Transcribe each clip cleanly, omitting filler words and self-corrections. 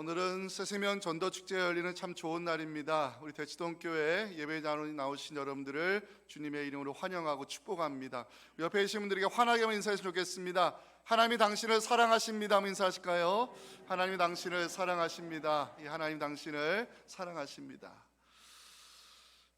오늘은 새세명 전도축제가 열리는 참 좋은 날입니다. 우리 대치동교회 예배자로 나오신 여러분들을 주님의 이름으로 환영하고 축복합니다. 옆에 계신 분들에게 환하게 인사했으면 좋겠습니다. 하나님이 당신을 사랑하십니다. 한번 인사하실까요? 하나님이 당신을 사랑하십니다. 하나님 당신을 사랑하십니다.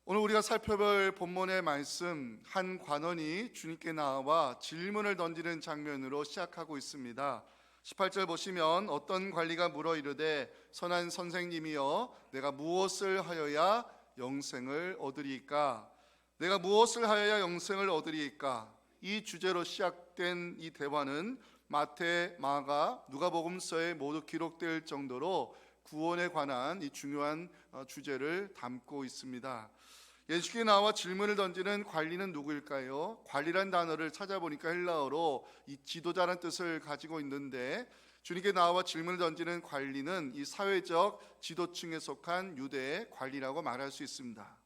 오늘 우리가 살펴볼 본문의 말씀, 한 관원이 주님께 나와 질문을 던지는 장면으로 시작하고 있습니다. 18절 보시면 어떤 관리가 물어 이르되 선한 선생님이여 내가 무엇을 하여야 영생을 얻으리이까? 내가 무엇을 하여야 영생을 얻으리이까? 이 주제로 시작된 이 대화는 마태, 마가, 누가복음서에 모두 기록될 정도로 구원에 관한 이 중요한 주제를 담고 있습니다. 예수께 나와 질문을 던지는 관리는 누구일까요? 관리란 단어를 찾아보니까 헬라어로 이 지도자라는 뜻을 가지고 있는데, 주님께 나와 질문을 던지는 관리는 이 사회적 지도층에 속한 유대의 관리라고 말할 수 있습니다.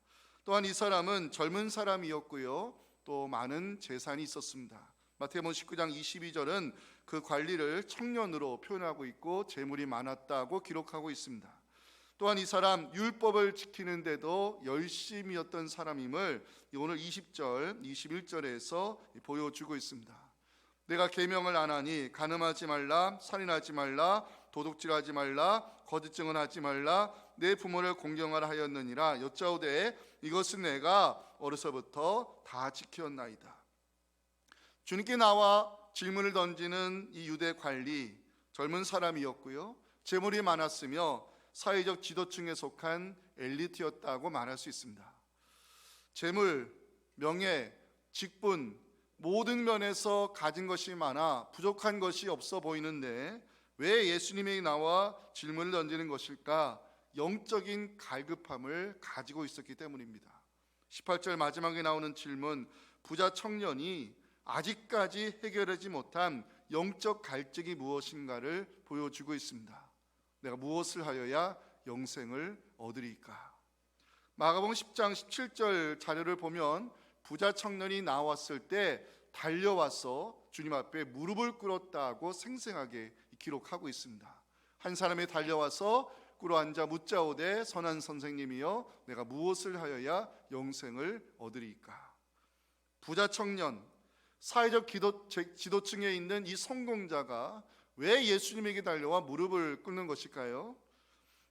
또한 이 사람은 젊은 사람이었고요, 또 많은 재산이 있었습니다. 마태복음 19장 22절은 그 관리를 청년으로 표현하고 있고 재물이 많았다고 기록하고 있습니다. 또한 이 사람 율법을 지키는데도 열심이었던 사람임을 오늘 20절, 21절에서 보여주고 있습니다. 내가 계명을 안 하니 간음하지 말라, 살인하지 말라, 도둑질하지 말라, 거짓 증언하지 말라, 내 부모를 공경하라 하였느니라. 여짜오되 이것은 내가 어려서부터 다 지켰나이다. 주님께 나와 질문을 던지는 이 유대 관리, 젊은 사람이었고요, 재물이 많았으며 사회적 지도층에 속한 엘리트였다고 말할 수 있습니다. 재물, 명예, 직분 모든 면에서 가진 것이 많아 부족한 것이 없어 보이는데 왜 예수님이 나와 질문을 던지는 것일까? 영적인 갈급함을 가지고 있었기 때문입니다. 18절 마지막에 나오는 질문, 부자 청년이 아직까지 해결하지 못한 영적 갈증이 무엇인가를 보여주고 있습니다. 내가 무엇을 하여야 영생을 얻으리까? 마가복음 10장 17절 자료를 보면 부자 청년이 나왔을 때 달려와서 주님 앞에 무릎을 꿇었다고 생생하게 기록하고 있습니다. 한 사람이 달려와서 꿇어앉아 묻자오되 선한 선생님이여 내가 무엇을 하여야 영생을 얻으리까? 부자 청년, 사회적 지도층에 있는 이 성공자가 왜 예수님에게 달려와 무릎을 꿇는 것일까요?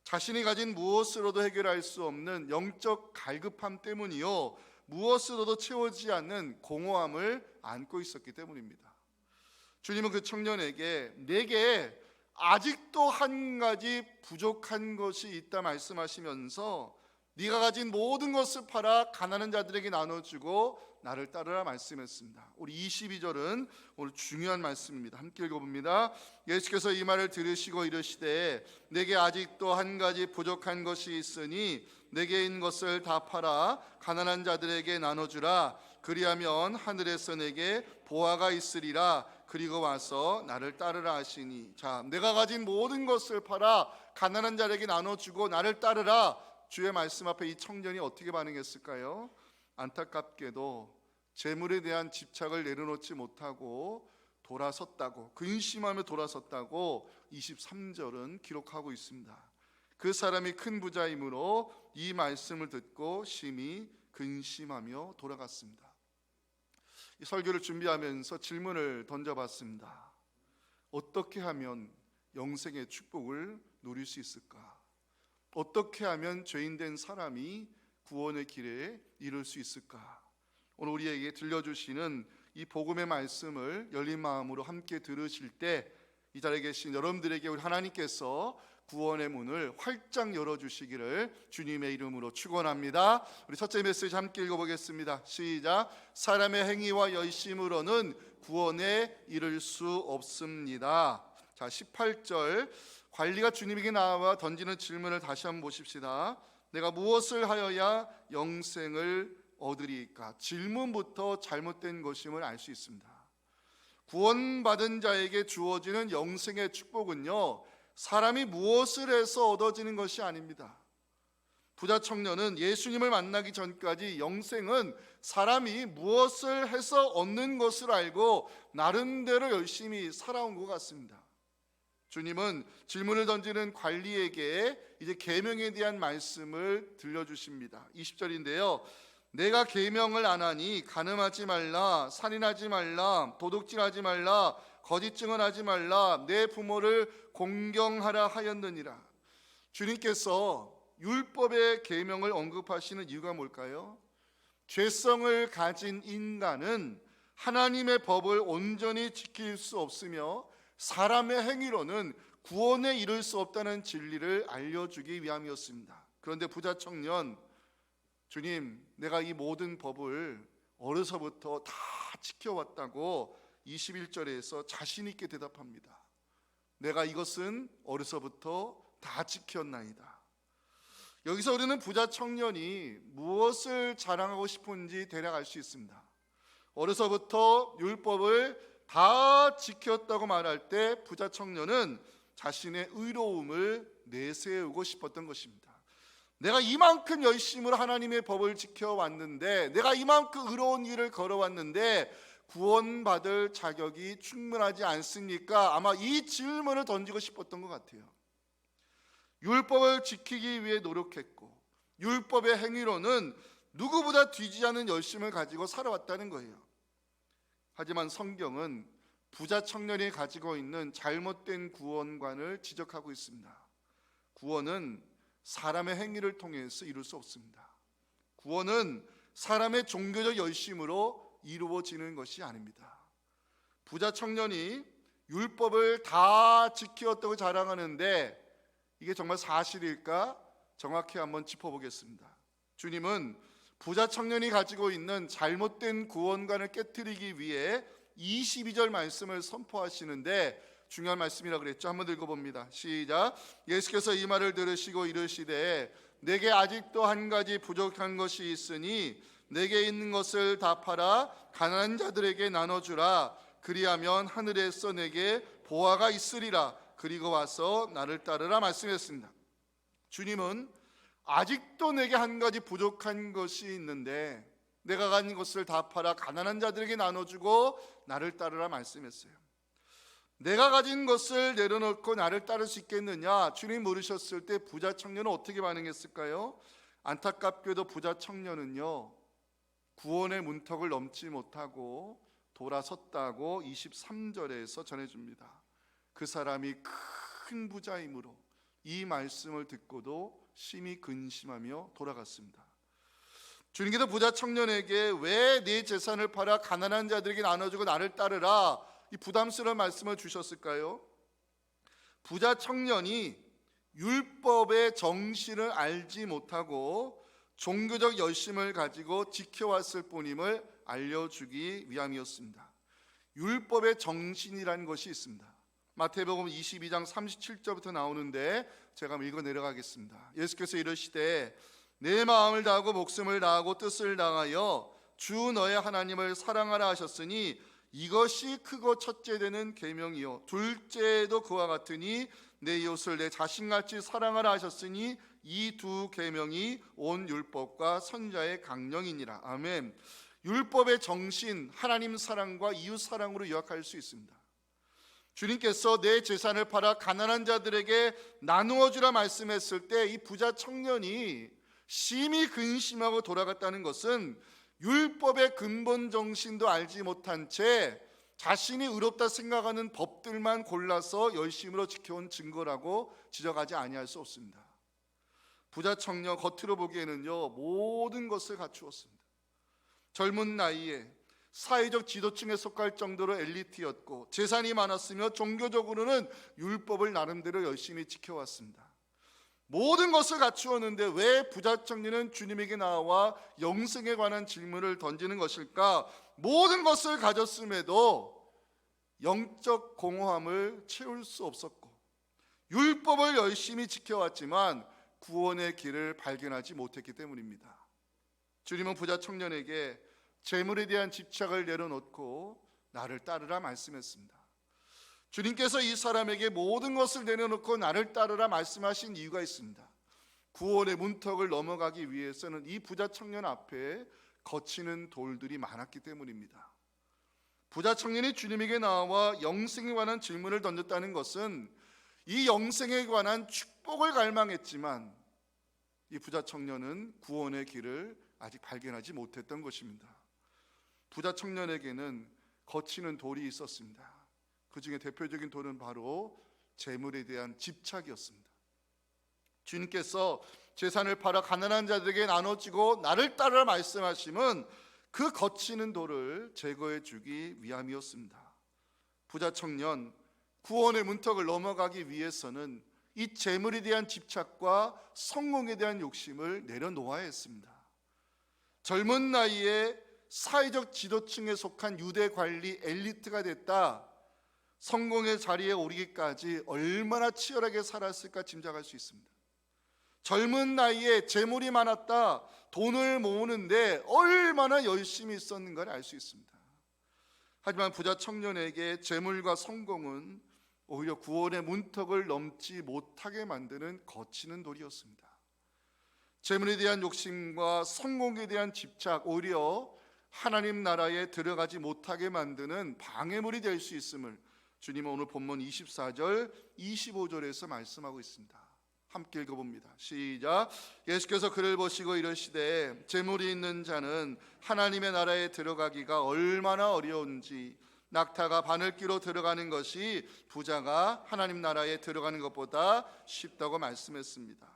자신이 가진 무엇으로도 해결할 수 없는 영적 갈급함 때문이요, 무엇으로도 채워지지 않는 공허함을 안고 있었기 때문입니다. 주님은 그 청년에게 내게 아직도 한 가지 부족한 것이 있다 말씀하시면서 네가 가진 모든 것을 팔아 가난한 자들에게 나눠주고 나를 따르라 말씀했습니다. 우리 22절은 오늘 중요한 말씀입니다. 함께 읽어봅니다. 예수께서 이 말을 들으시고 이르시되 내게 아직도 한 가지 부족한 것이 있으니 내게 있는 것을 다 팔아 가난한 자들에게 나눠주라. 그리하면 하늘에서 내게 보화가 있으리라. 그리고 와서 나를 따르라 하시니. 자, 내가 가진 모든 것을 팔아 가난한 자에게 나눠주고 나를 따르라. 주의 말씀 앞에 이 청년이 어떻게 반응했을까요? 안타깝게도 재물에 대한 집착을 내려놓지 못하고 돌아섰다고, 근심하며 돌아섰다고 23절은 기록하고 있습니다. 그 사람이 큰 부자이므로 이 말씀을 듣고 심히 근심하며 돌아갔습니다. 이 설교를 준비하면서 질문을 던져봤습니다. 어떻게 하면 영생의 축복을 누릴 수 있을까? 어떻게 하면 죄인된 사람이 구원의 길에 이룰 수 있을까? 오늘 우리에게 들려주시는 이 복음의 말씀을 열린 마음으로 함께 들으실 때 이 자리에 계신 여러분들에게 우리 하나님께서 구원의 문을 활짝 열어주시기를 주님의 이름으로 축원합니다. 우리 첫째 메시지 함께 읽어보겠습니다. 시작. 사람의 행위와 열심으로는 구원에 이를 수 없습니다. 자, 18절 관리가 주님에게 나와 던지는 질문을 다시 한번 보십시다. 내가 무엇을 하여야 영생을 얻으리까? 질문부터 잘못된 것임을 알 수 있습니다. 구원받은 자에게 주어지는 영생의 축복은요, 사람이 무엇을 해서 얻어지는 것이 아닙니다. 부자 청년은 예수님을 만나기 전까지 영생은 사람이 무엇을 해서 얻는 것을 알고 나름대로 열심히 살아온 것 같습니다. 주님은 질문을 던지는 관리에게 이제 계명에 대한 말씀을 들려주십니다. 20절인데요. 내가 계명을 안 하니 간음하지 말라, 살인하지 말라, 도둑질하지 말라, 거짓 증언하지 말라, 내 부모를 공경하라 하였느니라. 주님께서 율법의 계명을 언급하시는 이유가 뭘까요? 죄성을 가진 인간은 하나님의 법을 온전히 지킬 수 없으며 사람의 행위로는 구원에 이를 수 없다는 진리를 알려주기 위함이었습니다. 그런데 부자 청년, 주님, 내가 이 모든 법을 어려서부터 다 지켜왔다고 21절에서 자신 있게 대답합니다. 내가 이것은 어려서부터 다 지켰나이다. 여기서 우리는 부자 청년이 무엇을 자랑하고 싶은지 대략 알 수 있습니다. 어려서부터 율법을 다 지켰다고 말할 때 부자 청년은 자신의 의로움을 내세우고 싶었던 것입니다. 내가 이만큼 열심으로 하나님의 법을 지켜왔는데, 내가 이만큼 의로운 길을 걸어왔는데 구원받을 자격이 충분하지 않습니까? 아마 이 질문을 던지고 싶었던 것 같아요. 율법을 지키기 위해 노력했고 율법의 행위로는 누구보다 뒤지지 않은 열심을 가지고 살아왔다는 거예요. 하지만 성경은 부자 청년이 가지고 있는 잘못된 구원관을 지적하고 있습니다. 구원은 사람의 행위를 통해서 이룰 수 없습니다. 구원은 사람의 종교적 열심으로 이루어지는 것이 아닙니다. 부자 청년이 율법을 다 지켰다고 자랑하는데 이게 정말 사실일까? 정확히 한번 짚어보겠습니다. 주님은 부자 청년이 가지고 있는 잘못된 구원관을 깨트리기 위해 22절 말씀을 선포하시는데 중요한 말씀이라 그랬죠. 한번 읽어봅니다. 시작. 예수께서 이 말을 들으시고 이르시되 내게 아직도 한 가지 부족한 것이 있으니 내게 있는 것을 다 팔아 가난한 자들에게 나눠주라. 그리하면 하늘에서 내게 보화가 있으리라. 그리고 와서 나를 따르라 말씀했습니다. 주님은 아직도 내게 한 가지 부족한 것이 있는데 내가 가진 것을 다 팔아 가난한 자들에게 나눠주고 나를 따르라 말씀했어요. 내가 가진 것을 내려놓고 나를 따를 수 있겠느냐? 주님 물으셨을 때 부자 청년은 어떻게 반응했을까요? 안타깝게도 부자 청년은요, 구원의 문턱을 넘지 못하고 돌아섰다고 23절에서 전해줍니다. 그 사람이 큰 부자이므로 이 말씀을 듣고도 심히 근심하며 돌아갔습니다. 주님께서 부자 청년에게 왜 네 재산을 팔아 가난한 자들에게 나눠주고 나를 따르라, 이 부담스러운 말씀을 주셨을까요? 부자 청년이 율법의 정신을 알지 못하고 종교적 열심을 가지고 지켜왔을 뿐임을 알려주기 위함이었습니다. 율법의 정신이라는 것이 있습니다. 마태복음 22장 37절부터 나오는데 제가 읽어 내려가겠습니다. 예수께서 이르시되 내 마음을 다하고 목숨을 다하고 뜻을 다하여 주 너의 하나님을 사랑하라 하셨으니 이것이 크고 첫째 되는 계명이요 둘째도 그와 같으니 내 이웃을 내 자신같이 사랑하라 하셨으니 이 두 계명이 온 율법과 선지자의 강령이니라. 아멘. 율법의 정신, 하나님 사랑과 이웃 사랑으로 요약할 수 있습니다. 주님께서 내 재산을 팔아 가난한 자들에게 나누어 주라 말씀했을 때 이 부자 청년이 심히 근심하고 돌아갔다는 것은 율법의 근본 정신도 알지 못한 채 자신이 의롭다 생각하는 법들만 골라서 열심으로 지켜온 증거라고 지적하지 아니할 수 없습니다. 부자 청년 겉으로 보기에는요 모든 것을 갖추었습니다. 젊은 나이에 사회적 지도층에 속할 정도로 엘리트였고 재산이 많았으며 종교적으로는 율법을 나름대로 열심히 지켜왔습니다. 모든 것을 갖추었는데 왜 부자 청년은 주님에게 나와 영생에 관한 질문을 던지는 것일까? 모든 것을 가졌음에도 영적 공허함을 채울 수 없었고 율법을 열심히 지켜왔지만 구원의 길을 발견하지 못했기 때문입니다. 주님은 부자 청년에게 재물에 대한 집착을 내려놓고 나를 따르라 말씀했습니다. 주님께서 이 사람에게 모든 것을 내려놓고 나를 따르라 말씀하신 이유가 있습니다. 구원의 문턱을 넘어가기 위해서는 이 부자 청년 앞에 거치는 돌들이 많았기 때문입니다. 부자 청년이 주님에게 나와 영생에 관한 질문을 던졌다는 것은 이 영생에 관한 축복을 갈망했지만 이 부자 청년은 구원의 길을 아직 발견하지 못했던 것입니다. 부자 청년에게는 거치는 돌이 있었습니다. 그 중에 대표적인 돌은 바로 재물에 대한 집착이었습니다. 주님께서 재산을 팔아 가난한 자들에게 나눠주고 나를 따르라 말씀하심은 그 거치는 돌을 제거해 주기 위함이었습니다. 부자 청년, 구원의 문턱을 넘어가기 위해서는 이 재물에 대한 집착과 성공에 대한 욕심을 내려놓아야 했습니다. 젊은 나이에 사회적 지도층에 속한 유대 관리 엘리트가 됐다. 성공의 자리에 오르기까지 얼마나 치열하게 살았을까 짐작할 수 있습니다. 젊은 나이에 재물이 많았다. 돈을 모으는데 얼마나 열심히 있었는가를 알 수 있습니다. 하지만 부자 청년에게 재물과 성공은 오히려 구원의 문턱을 넘지 못하게 만드는 거치는 돌이었습니다. 재물에 대한 욕심과 성공에 대한 집착, 오히려 하나님 나라에 들어가지 못하게 만드는 방해물이 될 수 있음을 주님은 오늘 본문 24절, 25절에서 말씀하고 있습니다. 함께 읽어봅니다. 시작. 예수께서 그를 보시고 이르시되 재물이 있는 자는 하나님의 나라에 들어가기가 얼마나 어려운지 낙타가 바늘귀로 들어가는 것이 부자가 하나님 나라에 들어가는 것보다 쉽다고 말씀했습니다.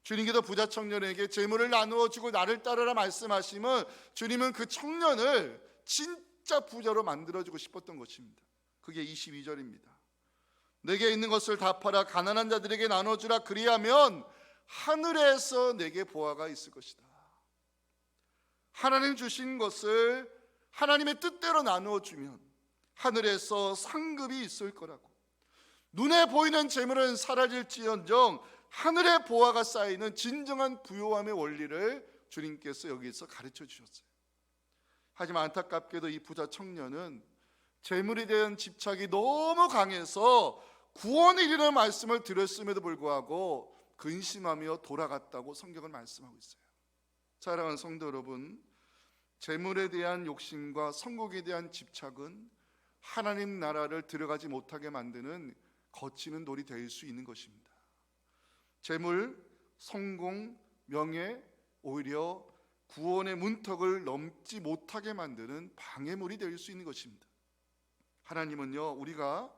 주님께서 부자 청년에게 재물을 나누어 주고 나를 따르라 말씀하시면 주님은 그 청년을 진짜 부자로 만들어주고 싶었던 것입니다. 그게 22절입니다. 내게 있는 것을 다 팔아 가난한 자들에게 나눠주라. 그리하면 하늘에서 내게 보화가 있을 것이다. 하나님 주신 것을 하나님의 뜻대로 나누어주면 하늘에서 상급이 있을 거라고. 눈에 보이는 재물은 사라질지언정 하늘의 보화가 쌓이는 진정한 부요함의 원리를 주님께서 여기서 가르쳐 주셨어요. 하지만 안타깝게도 이 부자 청년은 재물에 대한 집착이 너무 강해서 구원에 이르는 말씀을 들었음에도 불구하고 근심하며 돌아갔다고 성경은 말씀하고 있어요. 사랑하는 성도 여러분, 재물에 대한 욕심과 성공에 대한 집착은 하나님 나라를 들어가지 못하게 만드는 거치는 돌이 될 수 있는 것입니다. 재물, 성공, 명예, 오히려 구원의 문턱을 넘지 못하게 만드는 방해물이 될 수 있는 것입니다. 하나님은요, 우리가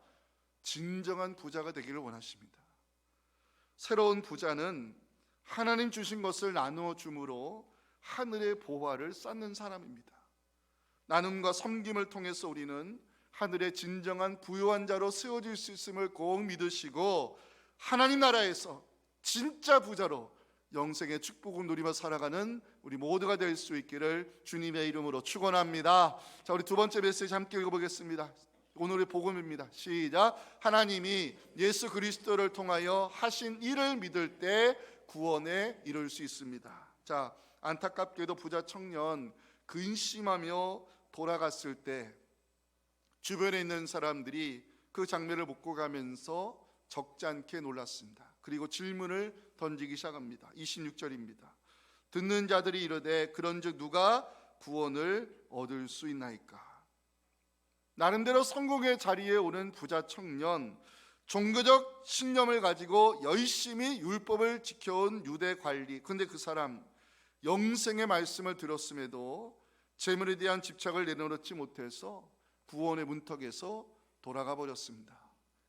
진정한 부자가 되기를 원하십니다. 새로운 부자는 하나님 주신 것을 나누어 줌으로 하늘의 보화를 쌓는 사람입니다. 나눔과 섬김을 통해서 우리는 하늘의 진정한 부요한 자로 세워질 수 있음을 꼭 믿으시고 하나님 나라에서 진짜 부자로 영생의 축복을 누리며 살아가는 우리 모두가 될 수 있기를 주님의 이름으로 축원합니다. 자, 우리 두 번째 메시지 함께 읽어보겠습니다. 오늘의 복음입니다. 시작. 하나님이 예수 그리스도를 통하여 하신 일을 믿을 때 구원에 이를 수 있습니다. 자, 안타깝게도 부자 청년 근심하며 돌아갔을 때 주변에 있는 사람들이 그 장면을 묵고 가면서 적지 않게 놀랐습니다. 그리고 질문을 던지기 시작합니다. 26절입니다. 듣는 자들이 이르되 그런즉 누가 구원을 얻을 수 있나이까? 나름대로 성공의 자리에 오른 부자 청년, 종교적 신념을 가지고 열심히 율법을 지켜온 유대 관리. 그런데 그 사람 영생의 말씀을 들었음에도 재물에 대한 집착을 내려놓지 못해서 구원의 문턱에서 돌아가 버렸습니다.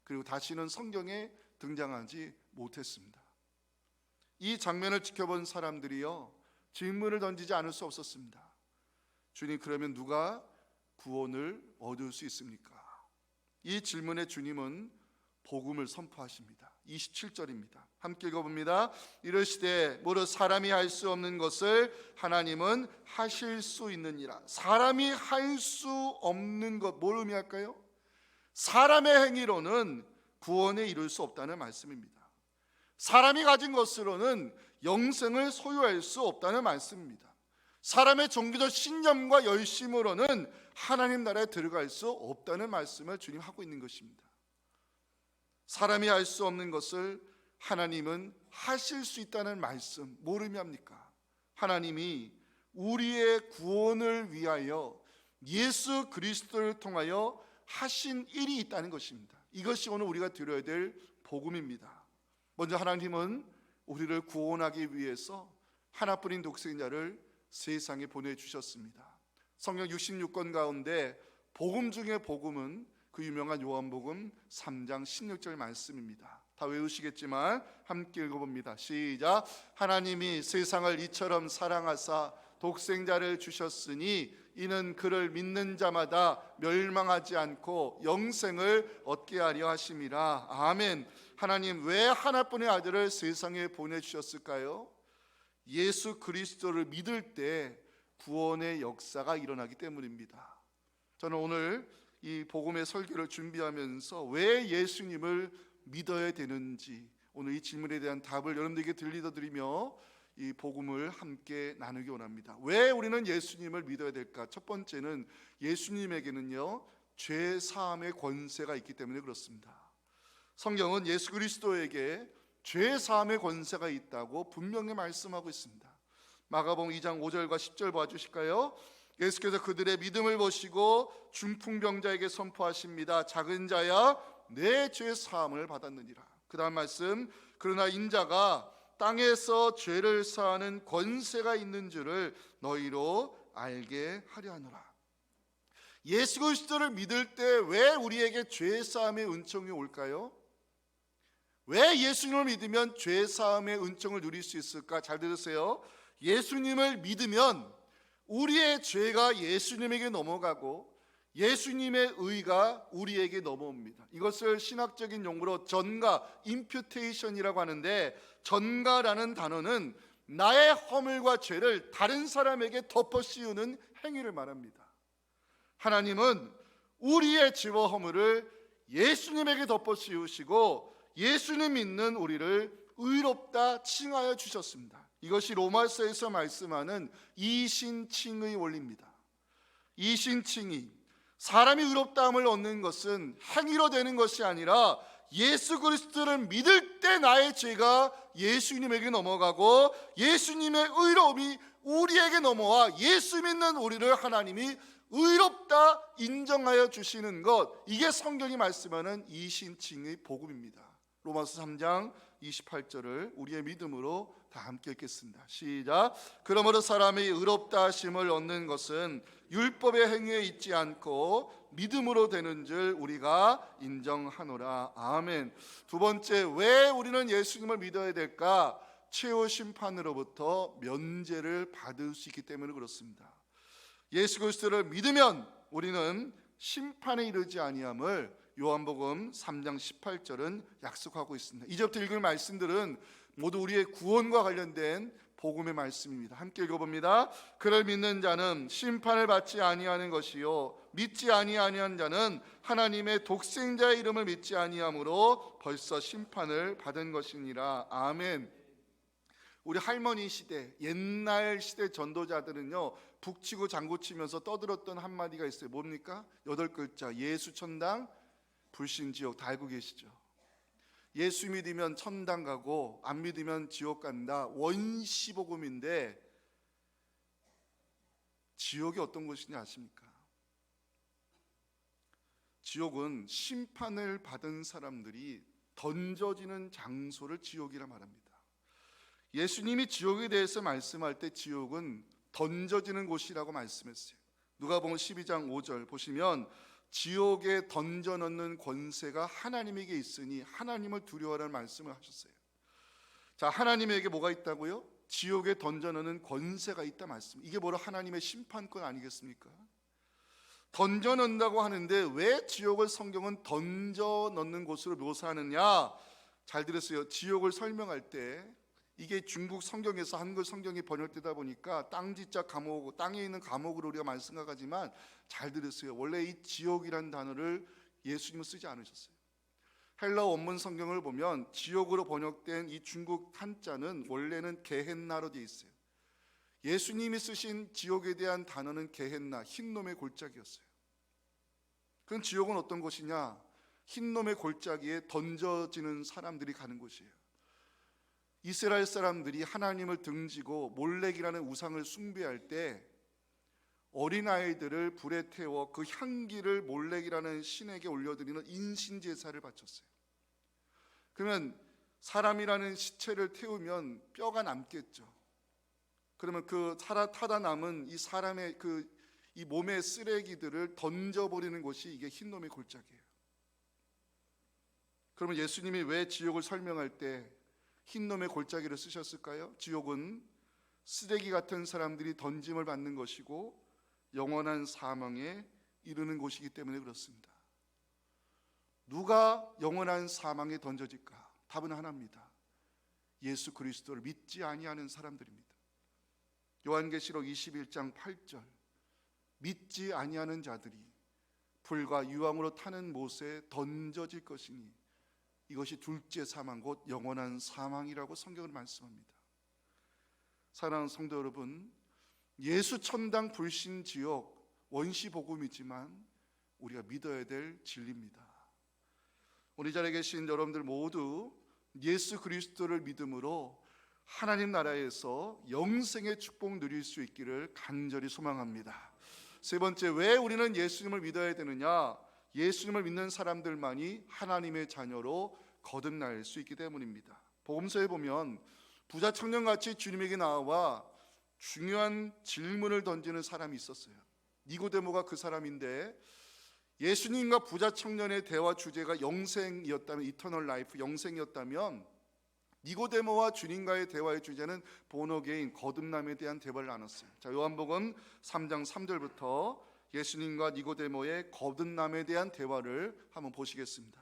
그리고 다시는 성경에 등장하지 못했습니다. 이 장면을 지켜본 사람들이요, 질문을 던지지 않을 수 없었습니다. 주님, 그러면 누가 구원을 얻을 수 있습니까? 이 질문에 주님은 복음을 선포하십니다. 27절입니다. 함께 읽어봅니다. 이르시되 무릇 사람이 할 수 없는 것을 하나님은 하실 수 있느니라. 사람이 할 수 없는 것, 뭘 의미할까요? 사람의 행위로는 구원에 이룰 수 없다는 말씀입니다. 사람이 가진 것으로는 영생을 소유할 수 없다는 말씀입니다. 사람의 종교적 신념과 열심으로는 하나님 나라에 들어갈 수 없다는 말씀을 주님 하고 있는 것입니다. 사람이 할 수 없는 것을 하나님은 하실 수 있다는 말씀, 뭘 의미합니까? 하나님이 우리의 구원을 위하여 예수 그리스도를 통하여 하신 일이 있다는 것입니다. 이것이 오늘 우리가 들어야 될 복음입니다. 먼저 하나님은 우리를 구원하기 위해서 하나뿐인 독생자를 세상에 보내주셨습니다. 성경 66권 가운데 복음 중에 복음은 그 유명한 요한복음 3장 16절 말씀입니다. 다 외우시겠지만 함께 읽어봅니다. 시작. 하나님이 세상을 이처럼 사랑하사 독생자를 주셨으니 이는 그를 믿는 자마다 멸망하지 않고 영생을 얻게 하려 하심이라. 아멘. 하나님 왜 하나뿐의 아들을 세상에 보내주셨을까요? 예수 그리스도를 믿을 때 구원의 역사가 일어나기 때문입니다. 저는 오늘 이 복음의 설교를 준비하면서 왜 예수님을 믿어야 되는지 오늘 이 질문에 대한 답을 여러분들에게 들려드리며 이 복음을 함께 나누기 원합니다. 왜 우리는 예수님을 믿어야 될까? 첫 번째는 예수님에게는요 죄 사함의 권세가 있기 때문에 그렇습니다. 성경은 예수 그리스도에게 죄 사함의 권세가 있다고 분명히 말씀하고 있습니다. 마가복음 2장 5절과 10절 봐주실까요? 예수께서 그들의 믿음을 보시고 중풍병자에게 선포하십니다. 작은 자야 내 죄 사함을 받았느니라. 그 다음 말씀, 그러나 인자가 땅에서 죄를 사하는 권세가 있는 줄을 너희로 알게 하려 하노라. 예수 그리스도를 믿을 때 왜 우리에게 죄 사함의 은총이 올까요? 왜 예수님을 믿으면 죄 사함의 은총을 누릴 수 있을까? 잘 들으세요. 예수님을 믿으면 우리의 죄가 예수님에게 넘어가고 예수님의 의가 우리에게 넘어옵니다. 이것을 신학적인 용어로 전가, 임퓨테이션이라고 하는데, 전가라는 단어는 나의 허물과 죄를 다른 사람에게 덮어 씌우는 행위를 말합니다. 하나님은 우리의 죄와 허물을 예수님에게 덮어 씌우시고 예수님 믿는 우리를 의롭다 칭하여 주셨습니다. 이것이 로마서에서 말씀하는 이신칭의 원리입니다. 이신칭의, 사람이 의롭다함을 얻는 것은 행위로 되는 것이 아니라 예수 그리스도를 믿을 때 나의 죄가 예수님에게 넘어가고 예수님의 의로움이 우리에게 넘어와 예수 믿는 우리를 하나님이 의롭다 인정하여 주시는 것, 이게 성경이 말씀하는 이신칭의 복음입니다. 로마서 3장 28절을 우리의 믿음으로 다 함께 읽겠습니다. 시작. 그러므로 사람이 의롭다 하심을 얻는 것은 율법의 행위에 있지 않고 믿음으로 되는 줄 우리가 인정하노라. 아멘. 두 번째, 왜 우리는 예수님을 믿어야 될까? 최후 심판으로부터 면제를 받을 수 있기 때문에 그렇습니다. 예수 그리스도를 믿으면 우리는 심판에 이르지 아니함을 요한복음 3장 18절은 약속하고 있습니다. 이제부터 읽을 말씀들은 모두 우리의 구원과 관련된 복음의 말씀입니다. 함께 읽어봅니다. 그를 믿는 자는 심판을 받지 아니하는 것이요 믿지 아니하는 자는 하나님의 독생자의 이름을 믿지 아니함으로 벌써 심판을 받은 것이니라. 아멘. 우리 할머니 시대, 옛날 시대 전도자들은요 북치고 장구치면서 떠들었던 한마디가 있어요. 뭡니까? 8글자, 예수 천당 불신 지옥. 다 알고 계시죠? 예수 믿으면 천당 가고 안 믿으면 지옥 간다. 원시복음인데 지옥이 어떤 곳이냐 아십니까? 지옥은 심판을 받은 사람들이 던져지는 장소를 지옥이라 말합니다. 예수님이 지옥에 대해서 말씀할 때 지옥은 던져지는 곳이라고 말씀했어요. 누가복음 12장 5절 보시면 지옥에 던져넣는 권세가 하나님에게 있으니 하나님을 두려워하라는 말씀을 하셨어요. 자, 하나님에게 뭐가 있다고요? 지옥에 던져넣는 권세가 있다 말씀. 이게 바로 하나님의 심판권 아니겠습니까? 던져넣는다고 하는데 왜 지옥을 성경은 던져넣는 곳으로 묘사하느냐? 잘 들으세요. 지옥을 설명할 때 이게 중국 성경에서 한글 성경이 번역되다 보니까 땅지자 감옥, 땅에 있는 감옥으로 우리가 많이 생각하지만 잘 들으세요. 원래 이 지옥이라는 단어를 예수님은 쓰지 않으셨어요. 헬라어 원문 성경을 보면 지옥으로 번역된 이 중국 한자는 원래는 게헨나로 되어 있어요. 예수님이 쓰신 지옥에 대한 단어는 게헨나, 흰놈의 골짜기였어요. 그럼 지옥은 어떤 곳이냐? 흰놈의 골짜기에 던져지는 사람들이 가는 곳이에요. 이스라엘 사람들이 하나님을 등지고 몰렉이라는 우상을 숭배할 때 어린아이들을 불에 태워 그 향기를 몰렉이라는 신에게 올려드리는 인신제사를 바쳤어요. 그러면 사람이라는 시체를 태우면 뼈가 남겠죠. 그러면 그 타다 남은 이 사람의 이 몸의 쓰레기들을 던져버리는 것이 이게 흰놈의 골짜기예요. 그러면 예수님이 왜 지옥을 설명할 때 흰놈의 골짜기를 쓰셨을까요? 지옥은 쓰레기 같은 사람들이 던짐을 받는 것이고 영원한 사망에 이르는 곳이기 때문에 그렇습니다. 누가 영원한 사망에 던져질까? 답은 하나입니다. 예수 그리스도를 믿지 아니하는 사람들입니다. 요한계시록 21장 8절, 믿지 아니하는 자들이 불과 유황으로 타는 못에 던져질 것이니 이것이 둘째 사망 곧 영원한 사망이라고 성경을 말씀합니다. 사랑하는 성도 여러분, 예수 천당 불신 지옥 원시 복음이지만 우리가 믿어야 될 진리입니다. 우리 자리에 계신 여러분들 모두 예수 그리스도를 믿음으로 하나님 나라에서 영생의 축복 누릴 수 있기를 간절히 소망합니다. 세 번째, 왜 우리는 예수님을 믿어야 되느냐? 예수님을 믿는 사람들만이 하나님의 자녀로 거듭날 수 있기 때문입니다. 복음서에 보면 부자 청년같이 주님에게 나와 중요한 질문을 던지는 사람이 있었어요. 니고데모가 그 사람인데, 예수님과 부자 청년의 대화 주제가 영생이었다면, 이터널 라이프, 영생이었다면 니고데모와 주님과의 대화의 주제는 본어게인, 거듭남에 대한 대화를 나눴어요. 자, 요한복음 3장 3절부터 예수님과 니고데모의 거듭남에 대한 대화를 한번 보시겠습니다.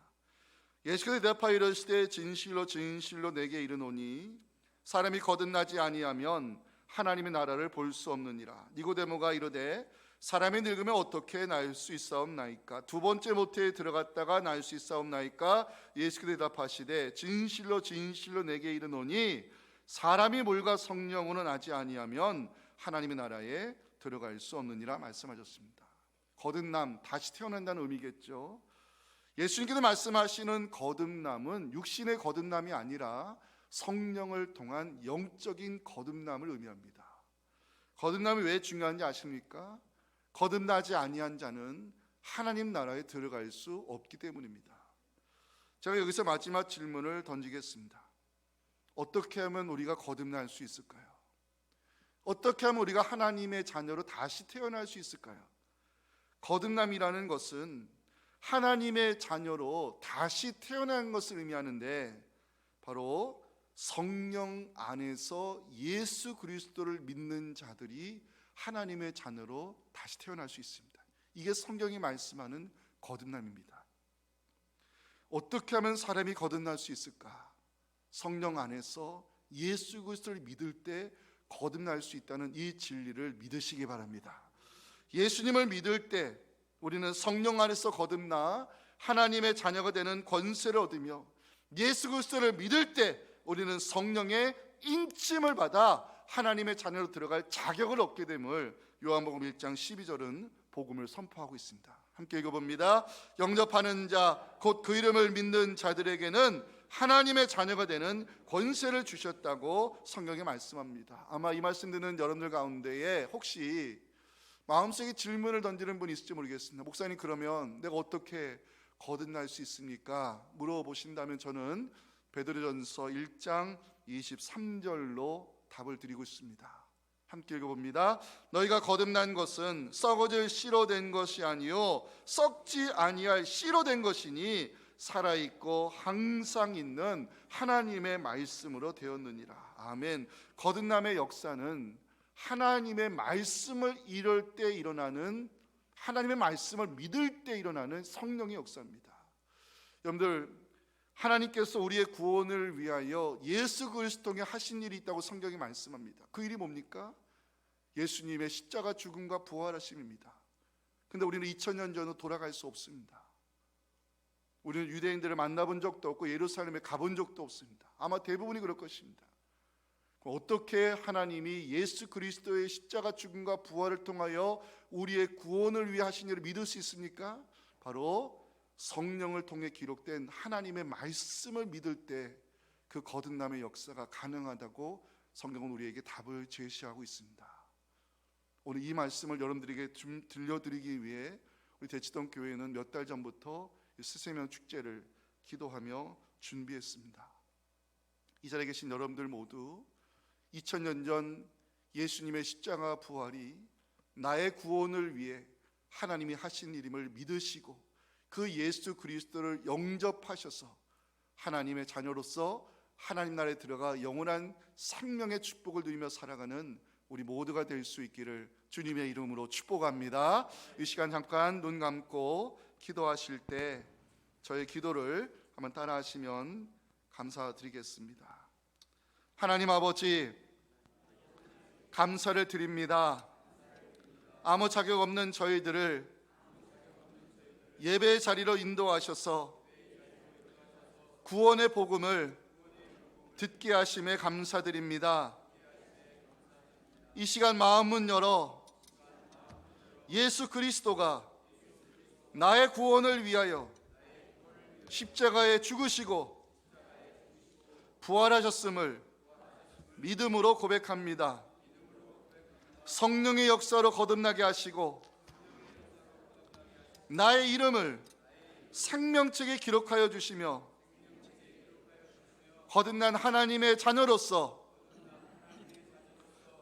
예수께서 대답하여 이르시되 진실로 진실로 내게 이르노니 사람이 거듭나지 아니하면 하나님의 나라를 볼 수 없느니라. 니고데모가 이르되 사람이 늙으면 어떻게 날 수 있사옵나이까? 두 번째 모태에 들어갔다가 날 수 있사옵나이까? 예수께서 대답하시되 진실로 진실로 내게 이르노니 사람이 물과 성령으로 나지 아니하면 하나님의 나라에 들어갈 수 없느니라 말씀하셨습니다. 거듭남, 다시 태어난다는 의미겠죠. 예수님께서 말씀하시는 거듭남은 육신의 거듭남이 아니라 성령을 통한 영적인 거듭남을 의미합니다. 거듭남이 왜 중요한지 아십니까? 거듭나지 아니한 자는 하나님 나라에 들어갈 수 없기 때문입니다. 제가 여기서 마지막 질문을 던지겠습니다. 어떻게 하면 우리가 거듭날 수 있을까요? 어떻게 하면 우리가 하나님의 자녀로 다시 태어날 수 있을까요? 거듭남이라는 것은 하나님의 자녀로 다시 태어난 것을 의미하는데, 바로 성령 안에서 예수 그리스도를 믿는 자들이 하나님의 자녀로 다시 태어날 수 있습니다. 이게 성경이 말씀하는 거듭남입니다. 어떻게 하면 사람이 거듭날 수 있을까? 성령 안에서 예수 그리스도를 믿을 때 거듭날 수 있다는 이 진리를 믿으시기 바랍니다. 예수님을 믿을 때 우리는 성령 안에서 거듭나 하나님의 자녀가 되는 권세를 얻으며, 예수 그리스도를 믿을 때 우리는 성령의 인침을 받아 하나님의 자녀로 들어갈 자격을 얻게 됨을 요한복음 1장 12절은 복음을 선포하고 있습니다. 함께 읽어봅니다. 영접하는 자 곧 그 이름을 믿는 자들에게는 하나님의 자녀가 되는 권세를 주셨다고 성경에 말씀합니다. 아마 이 말씀 듣는 여러분들 가운데에 혹시 마음속에 질문을 던지는 분이 있을지 모르겠습니다. 목사님, 그러면 내가 어떻게 거듭날 수 있습니까? 물어보신다면 저는 베드로전서 1장 23절로 답을 드리고 있습니다. 함께 읽어봅니다. 너희가 거듭난 것은 썩어질 씨로 된 것이 아니요 썩지 아니할 씨로 된 것이니 살아있고 항상 있는 하나님의 말씀으로 되었느니라. 아멘. 거듭남의 역사는 하나님의 말씀을 이룰 때 일어나는, 하나님의 말씀을 믿을 때 일어나는 성령의 역사입니다. 여러분들, 하나님께서 우리의 구원을 위하여 예수 그리스도에 하신 일이 있다고 성경이 말씀합니다. 그 일이 뭡니까? 예수님의 십자가 죽음과 부활하심입니다. 근데 우리는 2000년 전으로 돌아갈 수 없습니다. 우리는 유대인들을 만나본 적도 없고 예루살렘에 가본 적도 없습니다. 아마 대부분이 그럴 것입니다. 어떻게 하나님이 예수 그리스도의 십자가 죽음과 부활을 통하여 우리의 구원을 위해 하신 일을 믿을 수 있습니까? 바로 성령을 통해 기록된 하나님의 말씀을 믿을 때 그 거듭남의 역사가 가능하다고 성경은 우리에게 답을 제시하고 있습니다. 오늘 이 말씀을 여러분들에게 좀 들려드리기 위해 우리 대치동 교회는 몇 달 전부터 스세명 축제를 기도하며 준비했습니다. 이 자리에 계신 여러분들 모두 2000년 전 예수님의 십자가 부활이 나의 구원을 위해 하나님이 하신 일임을 믿으시고 그 예수 그리스도를 영접하셔서 하나님의 자녀로서 하나님 나라에 들어가 영원한 생명의 축복을 누리며 살아가는 우리 모두가 될 수 있기를 주님의 이름으로 축복합니다. 이 시간 잠깐 눈 감고 기도하실 때 저의 기도를 한번 따라하시면 감사드리겠습니다. 하나님 아버지, 감사를 드립니다. 아무 자격 없는 저희들을 예배의 자리로 인도하셔서 구원의 복음을 듣게 하심에 감사드립니다. 이 시간 마음문 열어 예수 그리스도가 나의 구원을 위하여 십자가에 죽으시고 부활하셨음을 믿음으로 고백합니다. 성령의 역사로 거듭나게 하시고 나의 이름을 생명책에 기록하여 주시며 거듭난 하나님의 자녀로서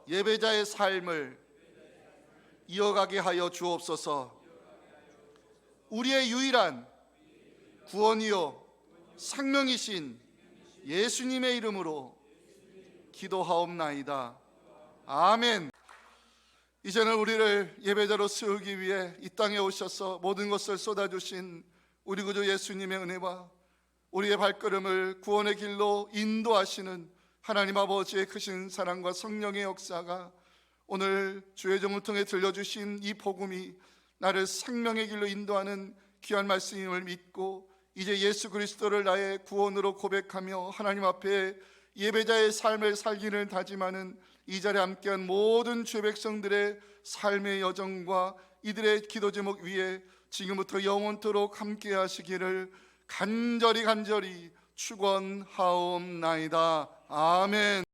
예배자의 삶을 이어가게 하여 주옵소서. 우리의 유일한 구원이요 생명이신 예수님의 이름으로 기도하옵나이다. 아멘. 이제는 우리를 예배자로 세우기 위해 이 땅에 오셔서 모든 것을 쏟아주신 우리 구주 예수님의 은혜와 우리의 발걸음을 구원의 길로 인도하시는 하나님 아버지의 크신 사랑과 성령의 역사가 오늘 주의 종을 통해 들려주신 이 복음이 나를 생명의 길로 인도하는 귀한 말씀임을 믿고 이제 예수 그리스도를 나의 구원으로 고백하며 하나님 앞에 예배자의 삶을 살기를 다짐하는 이 자리에 함께한 모든 주의 백성들의 삶의 여정과 이들의 기도 제목 위에 지금부터 영원토록 함께 하시기를 간절히 축원하옵나이다. 아멘.